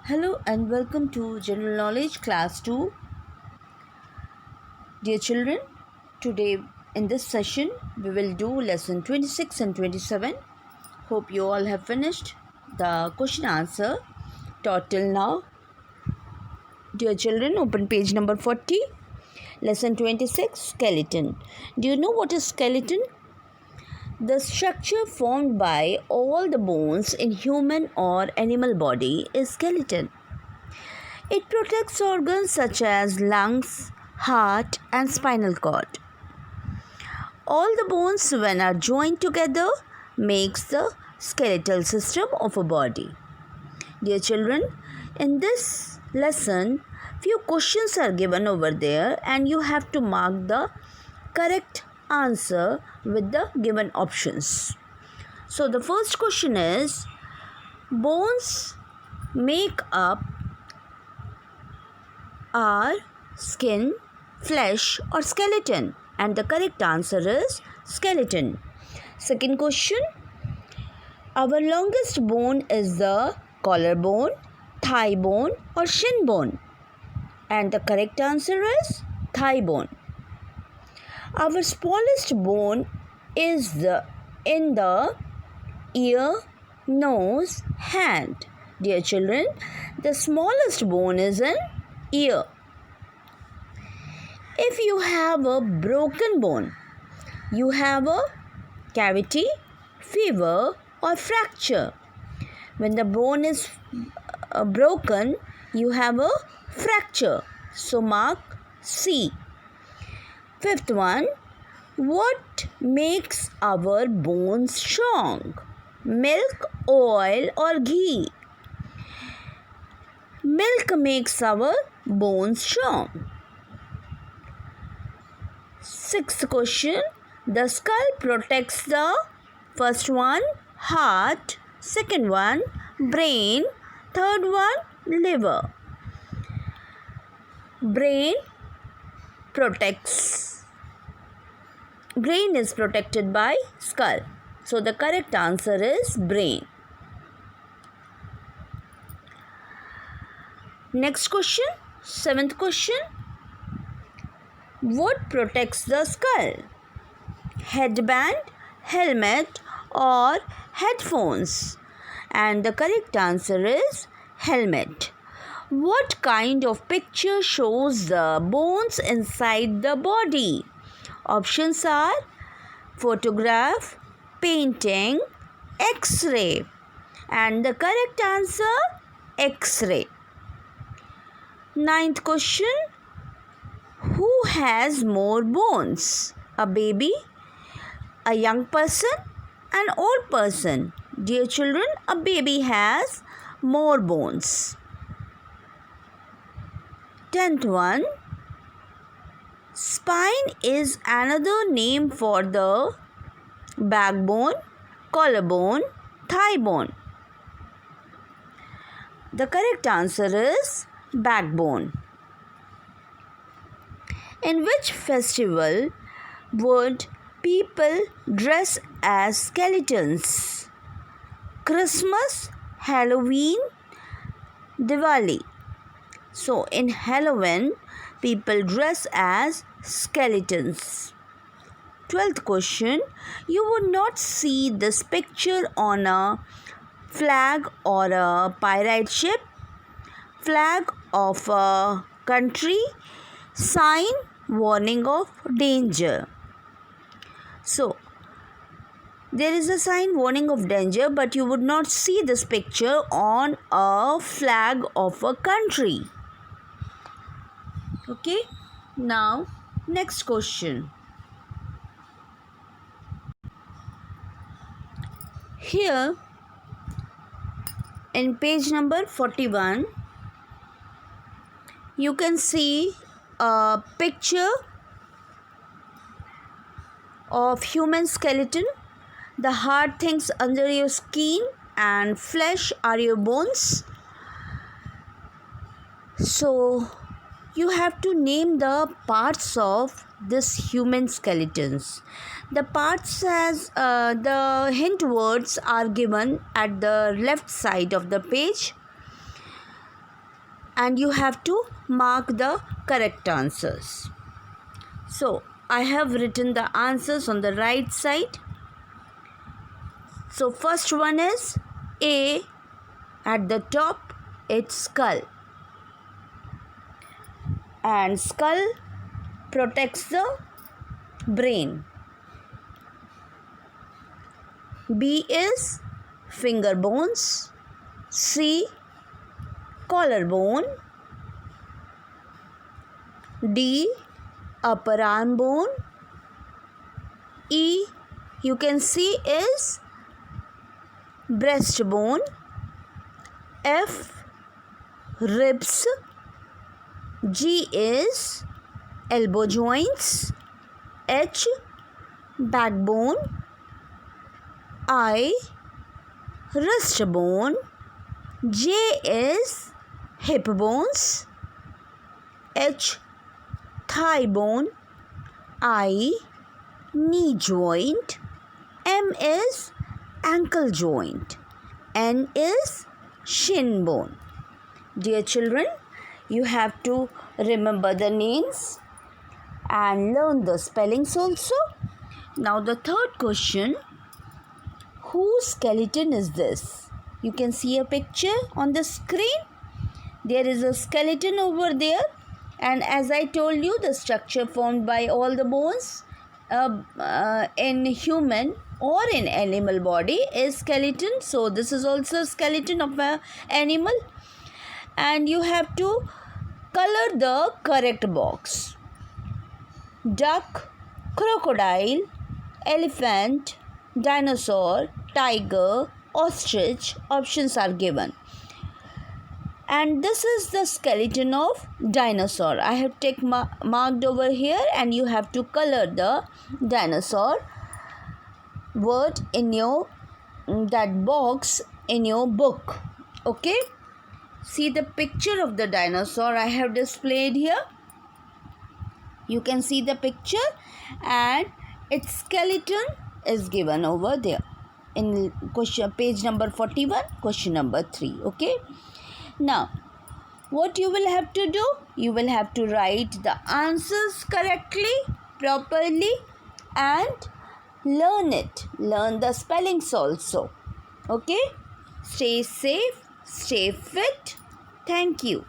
Hello and welcome to General Knowledge Class 2. Dear children, today in this session we will do lesson 26 and 27. Hope you all have finished the question answer taught till now. Dear children, open page number 40. Lesson 26, skeleton. Do you know what is skeleton? The structure formed by all the bones in human or animal body is skeleton. It protects organs such as lungs, heart, and spinal cord. All the bones, when are joined together, makes the skeletal system of a body. Dear children, in this lesson, few questions are given over there and you have to mark the correct answer with the given options. So the first question is, bones make up are skin, flesh or skeleton? And the correct answer is skeleton. Second question, our longest bone is the collarbone, thigh bone or shin bone? And the correct answer is thigh bone. Our smallest bone is in the ear, nose, hand. Dear children, the smallest bone is in ear. If you have a broken bone, you have a cavity, fever or fracture. When the bone is broken, you have a fracture. So mark C. Fifth one, what makes our bones strong? Milk, oil or ghee? Milk makes our bones strong. Sixth question, the skull protects the first one, heart, second one, brain, third one, liver. Brain is protected by skull. So the correct answer is brain. Next question, seventh question. What protects the skull? Headband, helmet or headphones? And the correct answer is helmet. What kind of picture shows the bones inside the body? Options are photograph, painting, X-ray. And the correct answer, X-ray. Ninth question, who has more bones? A baby, a young person, an old person? Dear children, a baby has more bones. 10th one, spine is another name for the backbone, collarbone, thigh bone. The correct answer is backbone. In which festival would people dress as skeletons? Christmas, Halloween, Diwali. So in Halloween, people dress as skeletons. 12th question, you would not see this picture on a flag or a pirate ship, flag of a country, sign warning of danger. So there is a sign warning of danger, but you would not see this picture on a flag of a country. Okay, now next question. Here in page number 41, you can see a picture of human skeleton. The hard things under your skin and flesh are your bones. So you have to name the parts of this human skeletons. The parts as the hint words are given at the left side of the page. and you have to mark the correct answers. So I have written the answers on the right side. So first one is A. At the top, it's skull. And skull protects the brain. B is finger bones. C. Collarbone. D. Upper arm bone. E. You can see is breastbone. F. Ribs. G is elbow joints. H. Backbone. I. Wrist bone. J is hip bones. H. Thigh bone. I. Knee joint. M is ankle joint. N is shin bone. Dear children, you have to remember the names and learn the spellings also. Now the third question, whose skeleton is this? You can see a picture on the screen. There is a skeleton over there, and as I told you, the structure formed by all the bones in human or in animal body is skeleton. So this is also a skeleton of an animal, and you have to color the correct box. Duck, crocodile, elephant, dinosaur, tiger, ostrich, options are given. And this is the skeleton of dinosaur. I have marked over here, and you have to color the dinosaur word in your that box in your book. Okay, see the picture of the dinosaur I have displayed here. You can see the picture, and its skeleton is given over there in question page number 41, question number 3. Okay, now what you will have to do, you will have to write the answers correctly, properly, and learn the spellings also. Okay, stay safe, stay fit. Thank you.